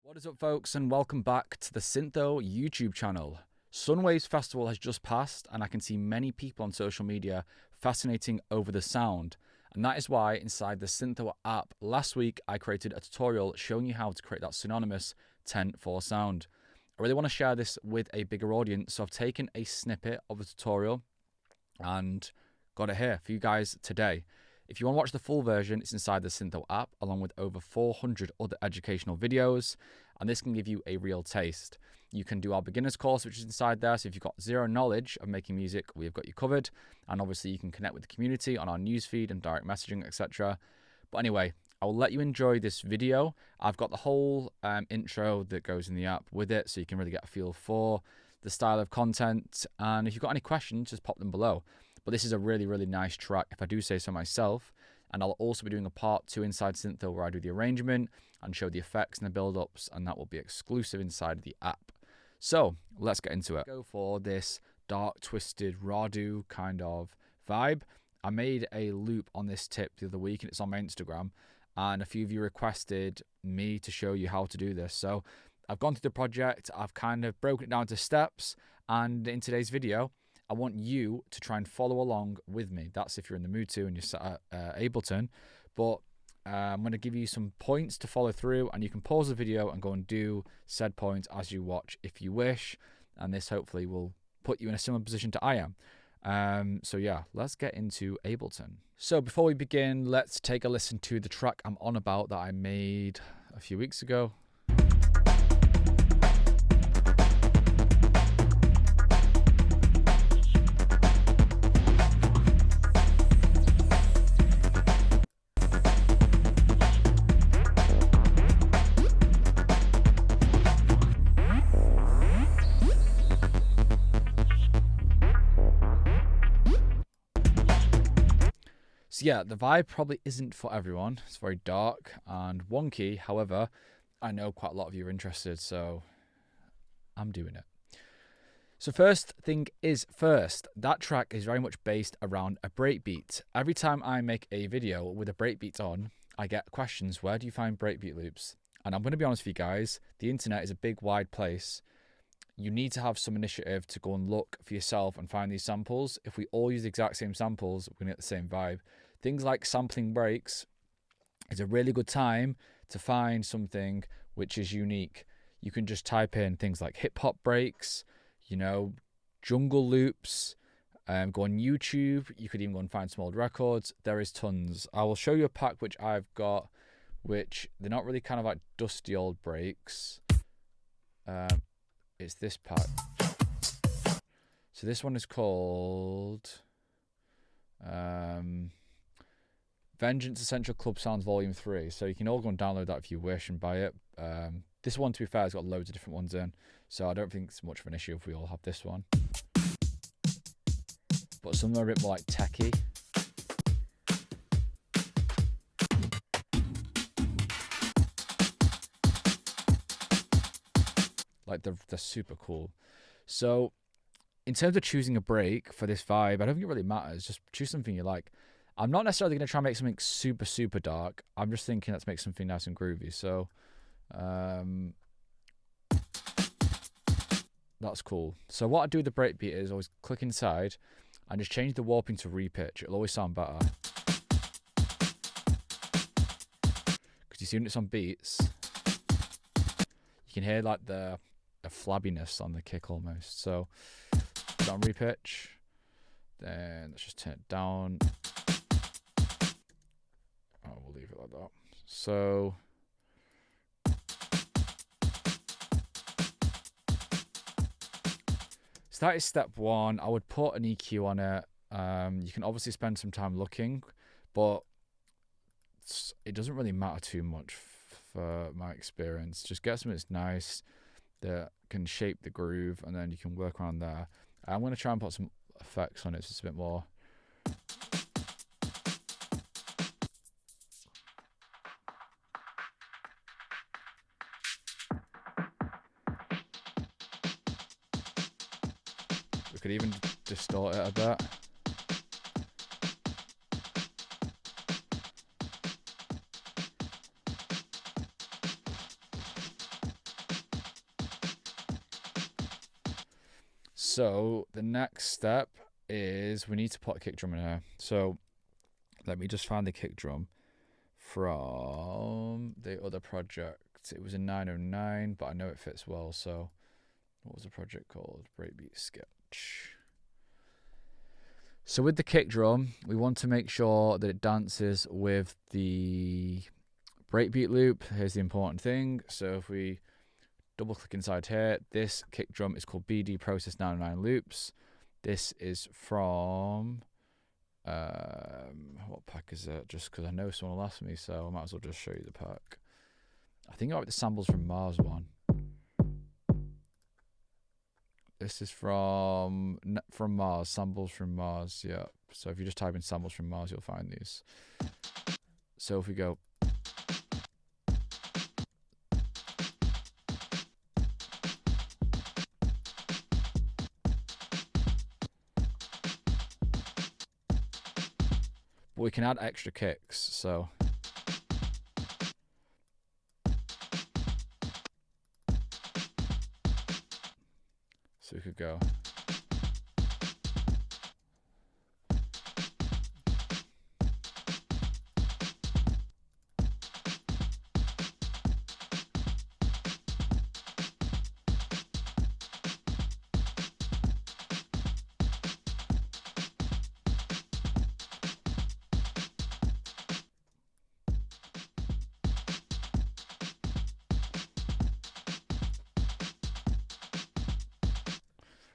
What is up, folks, and welcome back to the SYNTHO YouTube channel. Sunwaves Festival has just passed, and I can see many people on social media fascinating over the sound. And that is why inside the SYNTHO app last week I created a tutorial showing you how to create that synonymous 10/4 sound. I really want to share this with a bigger audience, so I've taken a snippet of the tutorial and got it here for you guys today. If you want to watch the full version, it's inside the SYNTHO app, along with over 400 other educational videos, and this can give you a real taste. You can do our beginner's course, which is inside there, so if you've got zero knowledge of making music, we've got you covered, and obviously you can connect with the community on our newsfeed and direct messaging, etc. But anyway, I will let you enjoy this video. I've got the whole intro that goes in the app with it, so you can really get a feel for the style of content, and if you've got any questions, just pop them below. But this is a really, really nice track, if I do say so myself. And I'll also be doing a part 2 inside SYNTHO where I do the arrangement and show the effects and the build-ups, and that will be exclusive inside the app. So let's get into it. Go for this dark, twisted Rhadoo kind of vibe. I made a loop on this tip the other week, and it's on my Instagram. And a few of you requested me to show you how to do this. So I've gone through the project, I've kind of broken it down to steps, and in today's video, I want you to try and follow along with me. That's if you're in the mood to and you're sat at Ableton. But I'm going to give you some points to follow through, and you can pause the video and go and do said points as you watch if you wish. And this hopefully will put you in a similar position to I am. So yeah, let's get into Ableton. So before we begin, let's take a listen to the track I'm on about that I made a few weeks ago. So yeah, the vibe probably isn't for everyone. It's very dark and wonky. However, I know quite a lot of you are interested, so I'm doing it. So first thing is first, that track is very much based around a breakbeat. Every time I make a video with a breakbeat on, I get questions, where do you find breakbeat loops? And I'm going to be honest with you guys, the internet is a big, wide place. You need to have some initiative to go and look for yourself and find these samples. If we all use the exact same samples, we're going to get the same vibe. Things like sampling breaks is a really good time to find something which is unique. You can just type in things like hip hop breaks, you know, jungle loops, go on YouTube. You could even go and find some old records. There is tons. I will show you a pack which I've got, which they're not really kind of like dusty old breaks. It's this pack. So this one is called Vengeance Essential Club Sounds Volume 3. So you can all go and download that if you wish and buy it. This one, to be fair, has got loads of different ones in. So I don't think it's much of an issue if we all have this one. But some are a bit more like techie. Like they're super cool. So in terms of choosing a break for this vibe, I don't think it really matters. Just choose something you like. I'm not necessarily going to try and make something super, super dark. I'm just thinking let's make something nice and groovy. So that's cool. So what I do with the breakbeat is always click inside and just change the warping to repitch. It'll always sound better. Because you see when it's on beats, you can hear like the flabbiness on the kick almost. So put it on repitch. Then let's just turn it down. Oh, we'll leave it like that. So that is step one. I would put an EQ on it. You can obviously spend some time looking, but it doesn't really matter too much for my experience. Just get something that's nice, that can shape the groove, and then you can work around there. I'm going to try and put some effects on it so it's a bit more. We could even distort it a bit. So the next step is we need to put a kick drum in here. So let me just find the kick drum from the other project. It was a 909, but I know it fits well. So what was the project called? Breakbeat Sketch. So with the kick drum, we want to make sure that it dances with the breakbeat loop. Here's the important thing. So if we double click inside here, this kick drum is called BD Process 909 Loops. This is from what pack is it? Just because I know someone will ask me, so I might as well just show you the pack. I think I got the samples from Mars one. This is from Mars, samples from Mars, yeah. So if you just type in samples from Mars, you'll find these. So if we go, but we can add extra kicks, so we could go.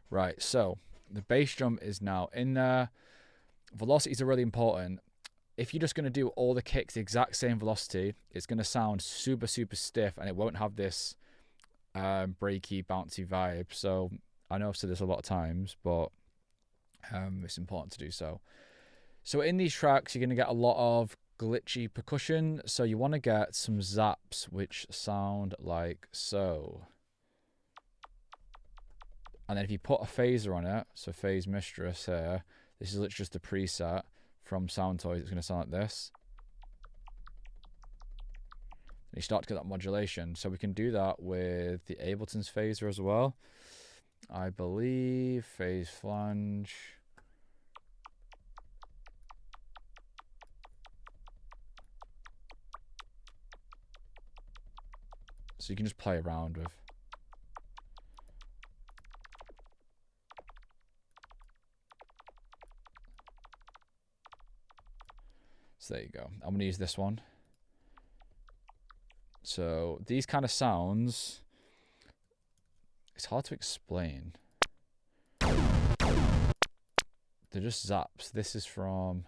Right, so the bass drum is now in there. Velocities are really important. If you're just going to do all the kicks the exact same velocity, it's going to sound super, super stiff, and it won't have this breaky, bouncy vibe. So I know I've said this a lot of times, but it's important to do so. So in these tracks, you're going to get a lot of glitchy percussion. So you want to get some zaps, which sound like so. And then if you put a phaser on it, so phase mistress here, this is literally just a preset from Sound Toys. It's going to sound like this. And you start to get that modulation. So we can do that with the Ableton's phaser as well. I believe phase flange. So you can just play around with. So there you go. I'm going to use this one. So these kind of sounds, it's hard to explain. They're just zaps. This is from,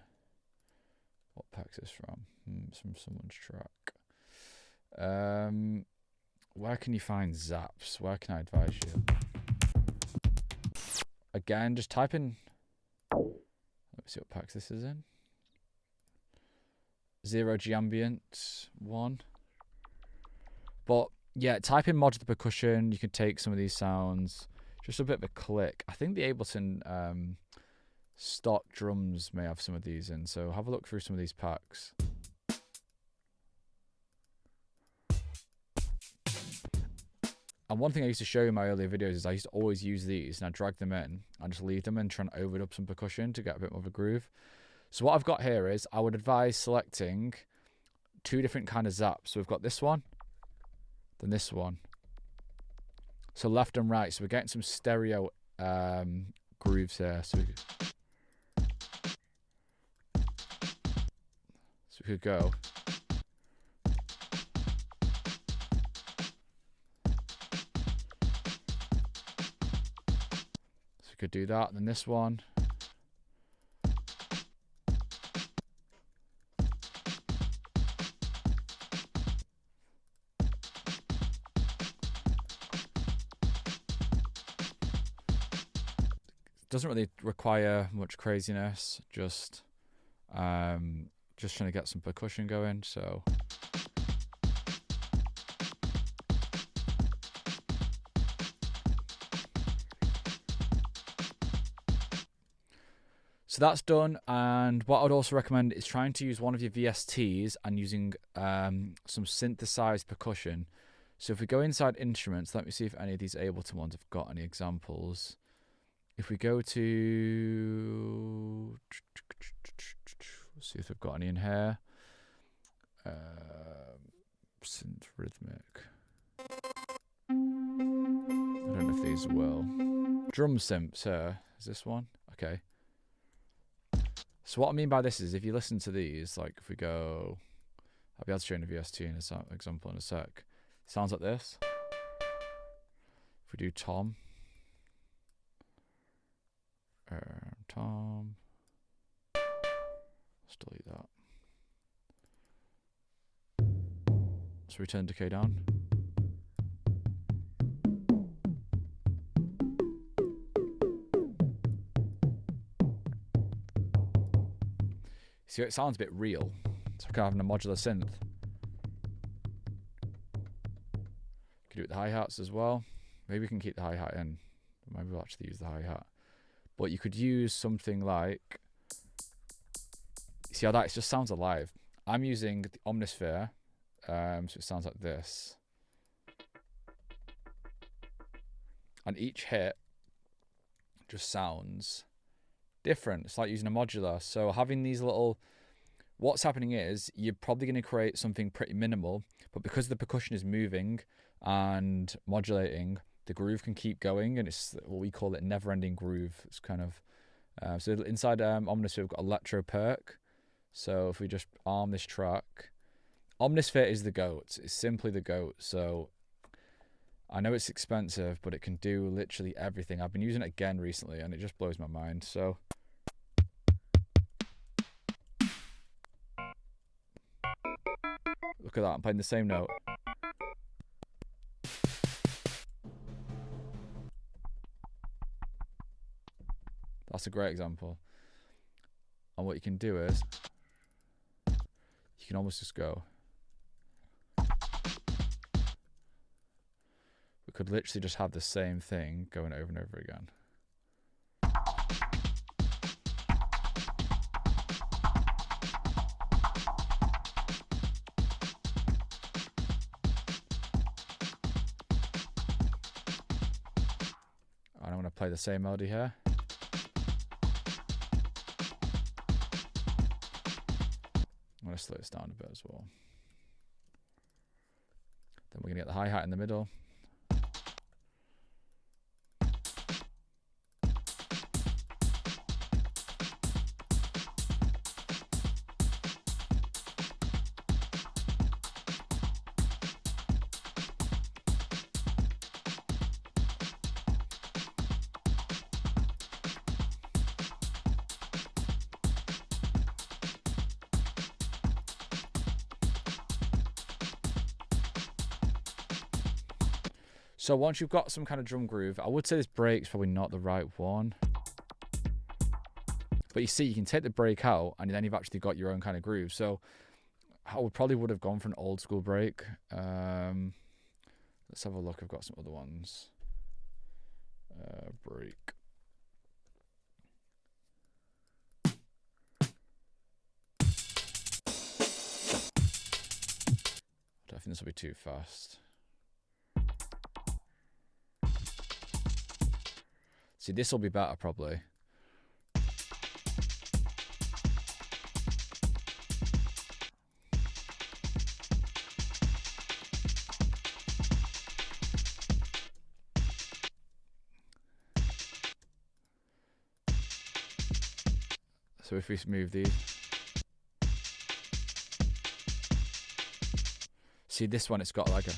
what pack is this from? It's from someone's track. Where can you find zaps? Where can I advise you? Again, just type in, let me see what packs this is in. 0G ambient 1. But yeah, type in modular percussion. You can take some of these sounds, just a bit of a click. I think the Ableton stock drums may have some of these in, so have a look through some of these packs. And one thing I used to show in my earlier videos is I used to always use these and I drag them in and just leave them and try and overdub some percussion to get a bit more of a groove. So what I've got here is I would advise selecting 2 different kind of zaps. So we've got this one, then this one. So left and right. So we're getting some stereo grooves here. So we could go. So we could do that. Then this one. Doesn't really require much craziness, just trying to get some percussion going. So that's done, and what I'd also recommend is trying to use one of your VSTs and using some synthesized percussion. So if we go inside instruments, let me see if any of these Ableton ones have got any examples. If we go to, let's see if they've got any in here. Synth rhythmic. I don't know if these will. Drum synths here. Is this one? Okay. So what I mean by this is if you listen to these, like if we go, I'll be able to show you a VST in an example in a sec. Sounds like this. If we do tom. Tom. Let's delete that. So we turn decay down. See, it sounds a bit real. It's like having a modular synth. Can do it with the hi-hats as well. Maybe we can keep the hi-hat in. Maybe we'll actually use the hi-hat. But you could use something like, see how that just sounds alive. I'm using the Omnisphere, so it sounds like this. And each hit just sounds different. It's like using a modular. So having these little, what's happening is you're probably going to create something pretty minimal, but because the percussion is moving and modulating, the groove can keep going, and it's what we call it never-ending groove. It's kind of so inside Omnisphere we've got electro perc. So if we just arm this track, Omnisphere is the goat. It's simply the goat. So I know it's expensive, but it can do literally everything. I've been using it again recently, and it just blows my mind. So look at that. I'm playing the same note. That's a great example. And what you can do is, you can almost just go. We could literally just have the same thing going over and over again. And I'm going to play the same melody here. I'm going to slow this down a bit as well. Then we're going to get the hi-hat in the middle. So once you've got some kind of drum groove, I would say this break's probably not the right one. But you see, you can take the break out, and then you've actually got your own kind of groove. So I would have gone for an old school break. Let's have a look. I've got some other ones. Break. I don't think this will be too fast. See, this will be better probably. So if we move these. See this one, it's got like a.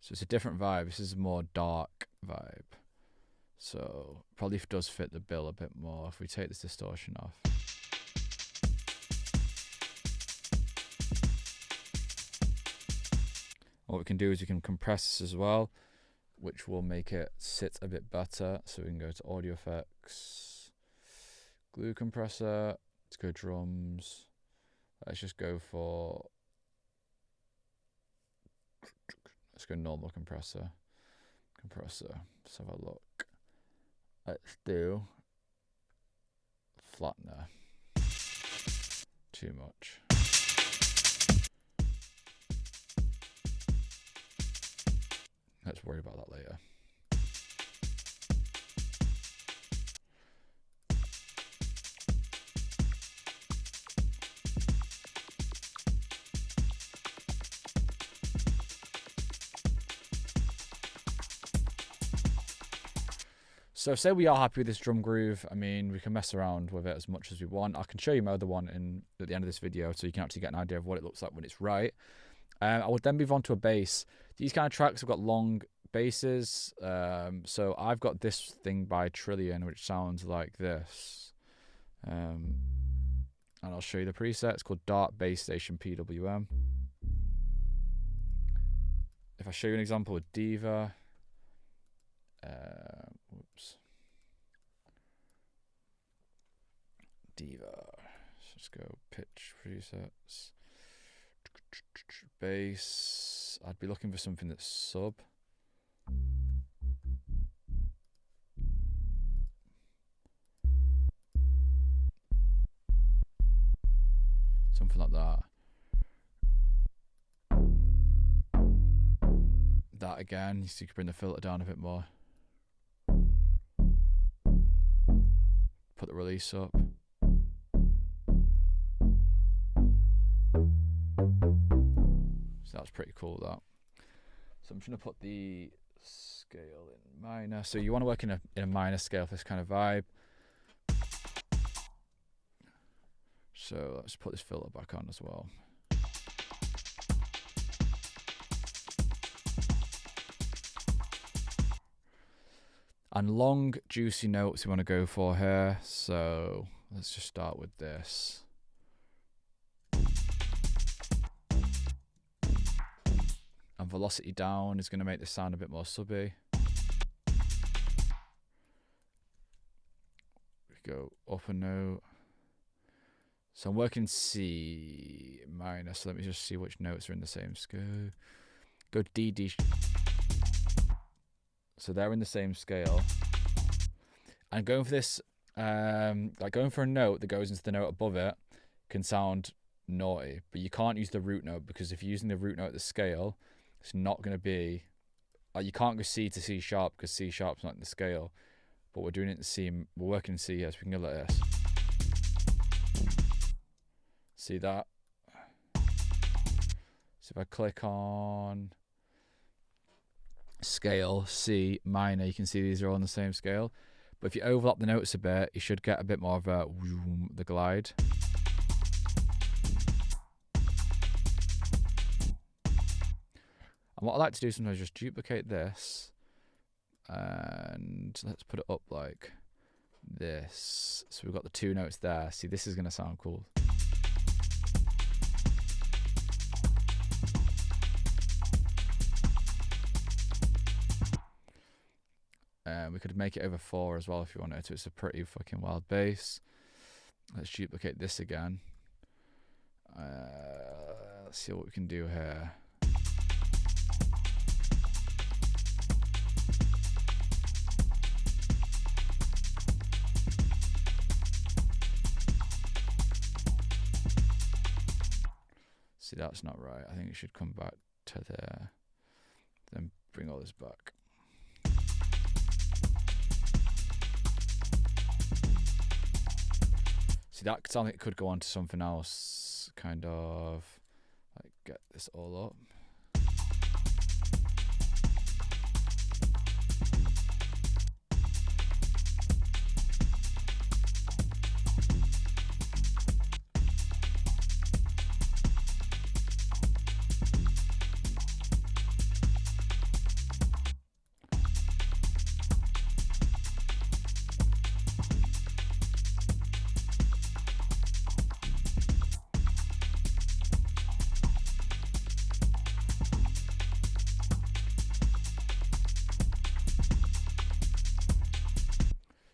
So it's a different vibe. This is a more dark vibe. So probably does fit the bill a bit more if we take this distortion off. What we can do is we can compress this as well, which will make it sit a bit better. So we can go to audio effects, glue compressor, let's go drums. Let's just go for, let's go normal compressor. Let's have a look. Let's do flattener. Too much. Let's worry about that later. So say we are happy with this drum groove. I mean, we can mess around with it as much as we want. I can show you my other one at the end of this video so you can actually get an idea of what it looks like when it's right. I would then move on to a bass. These kind of tracks have got long basses. So I've got this thing by Trillion, which sounds like this. And I'll show you the preset. It's called Dart Bass Station PWM. If I show you an example with Diva, whoops. Diva. Let's just go pitch presets. Bass. I'd be looking for something that's sub. Something like that. That again, so you can bring the filter down a bit more. Put the release up. So that's pretty cool, that. So I'm just going to put the scale in minor. So you want to work in a minor scale for this kind of vibe. So let's put this filter back on as well. And long, juicy notes we want to go for here. So let's just start with this. And velocity down is going to make this sound a bit more subby. We go up a note. So I'm working C minor. So let me just see which notes are in the same scale. Go D, D. So they're in the same scale. And going for this, like going for a note that goes into the note above it can sound naughty, but you can't use the root note, because if you're using the root note at the scale, it's not going to be, you can't go C to C sharp because C sharp's not in the scale, but we're doing it in C, we're working in C here, so we can go like this. See that? So if I click on scale C minor, you can see these are all on the same scale, but if you overlap the notes a bit, you should get a bit more of a the glide. And what I like to do sometimes is just duplicate this and let's put it up like this. So we've got the two notes there. See, this is going to sound cool. We could make it over 4 as well if you wanted to. It's a pretty fucking wild bass. Let's duplicate this again. Let's see what we can do here. See, that's not right. I think it should come back to there. Then bring all this back. See, that sounds like it could go on to something else, kind of like get this all up.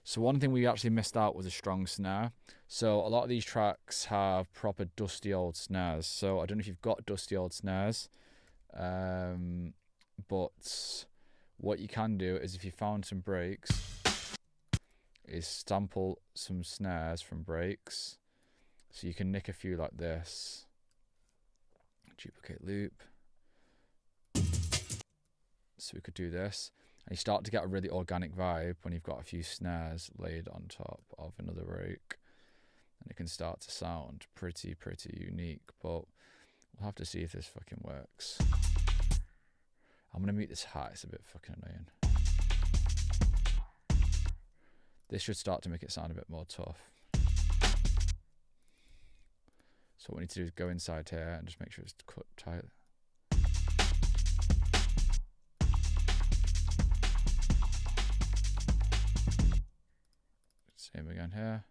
So one thing we actually missed out was a strong snare. So a lot of these tracks have proper dusty old snares. So I don't know if you've got dusty old snares, but what you can do is if you found some breaks, is sample some snares from breaks. So you can nick a few like this. Duplicate loop. So we could do this. And you start to get a really organic vibe when you've got a few snares laid on top of another rake. And it can start to sound pretty unique. But we'll have to see if this fucking works. I'm going to mute this hat. It's a bit fucking annoying. This should start to make it sound a bit more tough. So what we need to do is go inside here and just make sure it's cut tight. Same again here.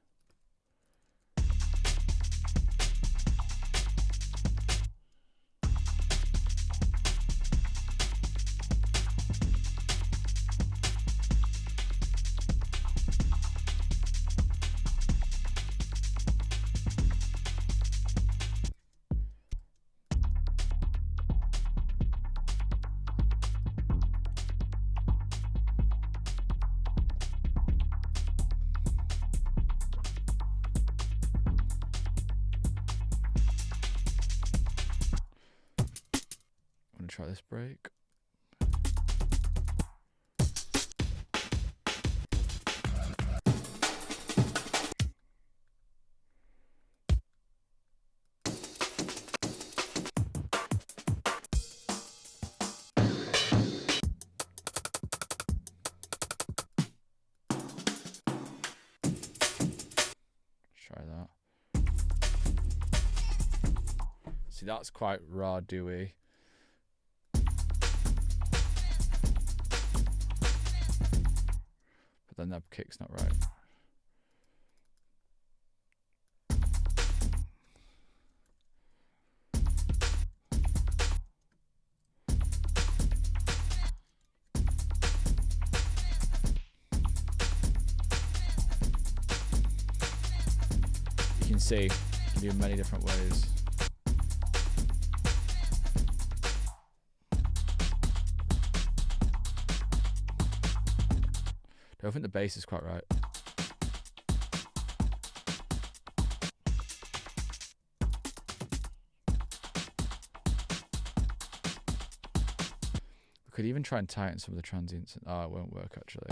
Try this break. Try that. See, that's quite Rhadoo-y. But then that kick's not right. You can see, you can do many different ways. I think the bass is quite right. We could even try and tighten some of the transients. Oh, it won't work actually.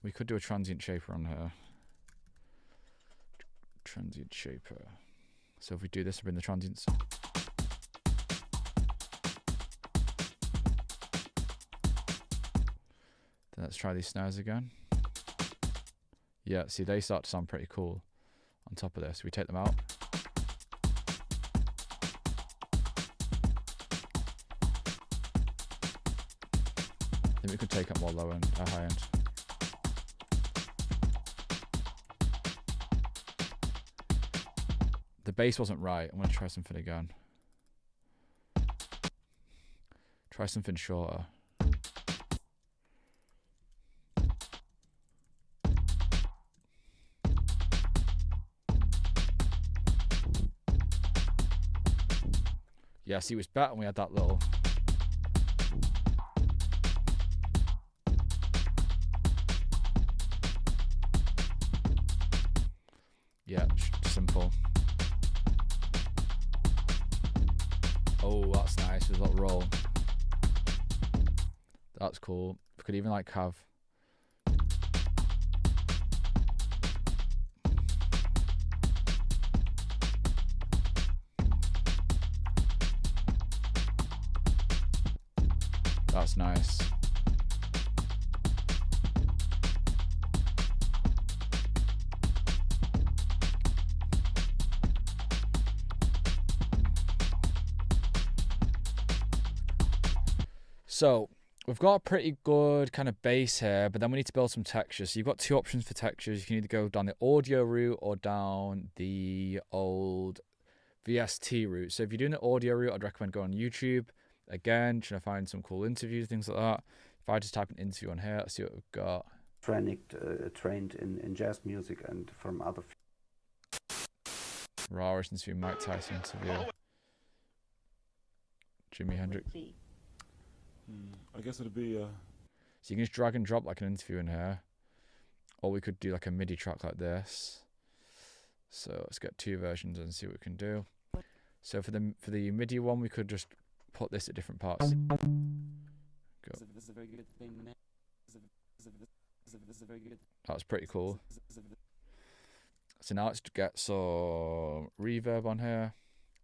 We could do a transient shaper on her. Transient shaper. So if we do this, we'll bring the transients. Let's try these snares again. Yeah, see, they start to sound pretty cool on top of this. We take them out. I think we could take up more low end, high end. The bass wasn't right. I'm going to try something again. Try something shorter. Yeah, see, it was better when we had that little... Yeah, simple. Oh, that's nice with a little roll. That's cool. We could even like have... That's nice. So we've got a pretty good kind of bass here, but then we need to build some textures. So you've got two options for textures. You can either go down the audio route or down the old VST route. So if you're doing the audio route, I'd recommend going on YouTube. Again, trying to find some cool interviews, things like that. If I just type an interview on here, let's see what we've got. Trained in jazz music and from other... Rawest interview, Mike Tyson interview. Jimi Hendrix. I guess it'd be... So you can just drag and drop like an interview in here. Or we could do like a MIDI track like this. So let's get two versions and see what we can do. So for the MIDI one, we could just put this at different parts. Go. This is a very good thing. This is a very good. That's pretty cool. So now let's get some reverb on here.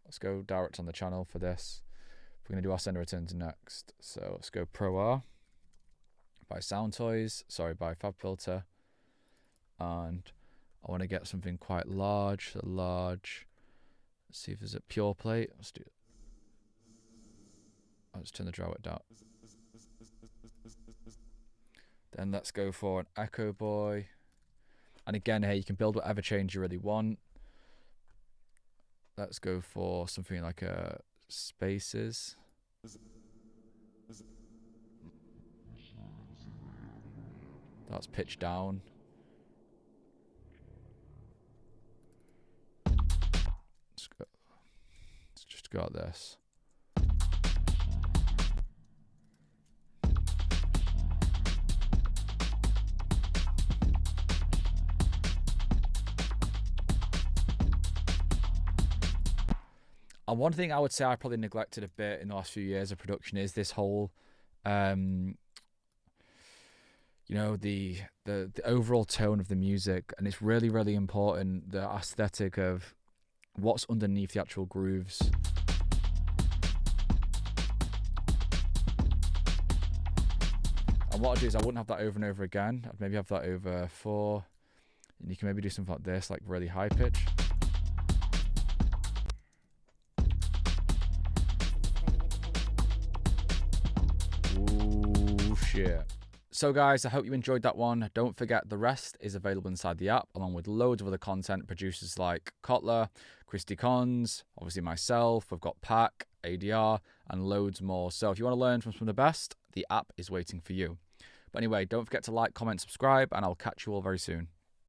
Let's go direct on the channel for this. We're going to do our sender returns next. So let's go Pro R by by Fab Filter. And I want to get something quite large. So large. Let's see if there's a pure plate. Let's do it. Let's turn the draw it down. Then let's go for an Echo Boy. And again, here you can build whatever change you really want. Let's go for something like a spaces. That's pitched down. Let's just go at this. And one thing I would say I probably neglected a bit in the last few years of production is this whole, you know, the overall tone of the music. And it's really, really important, the aesthetic of what's underneath the actual grooves. And what I'd do is I wouldn't have that over and over again. I'd maybe have that over 4. And you can maybe do something like this, like really high pitch. Ooh, shit. So guys, I hope you enjoyed that one. Don't forget the rest is available inside the app, along with loads of other content producers like Kotler, Christy Cons, obviously myself, we've got Pack, ADR, and loads more. So if you want to learn from some of the best, the app is waiting for you. But anyway, don't forget to like, comment, subscribe, and I'll catch you all very soon.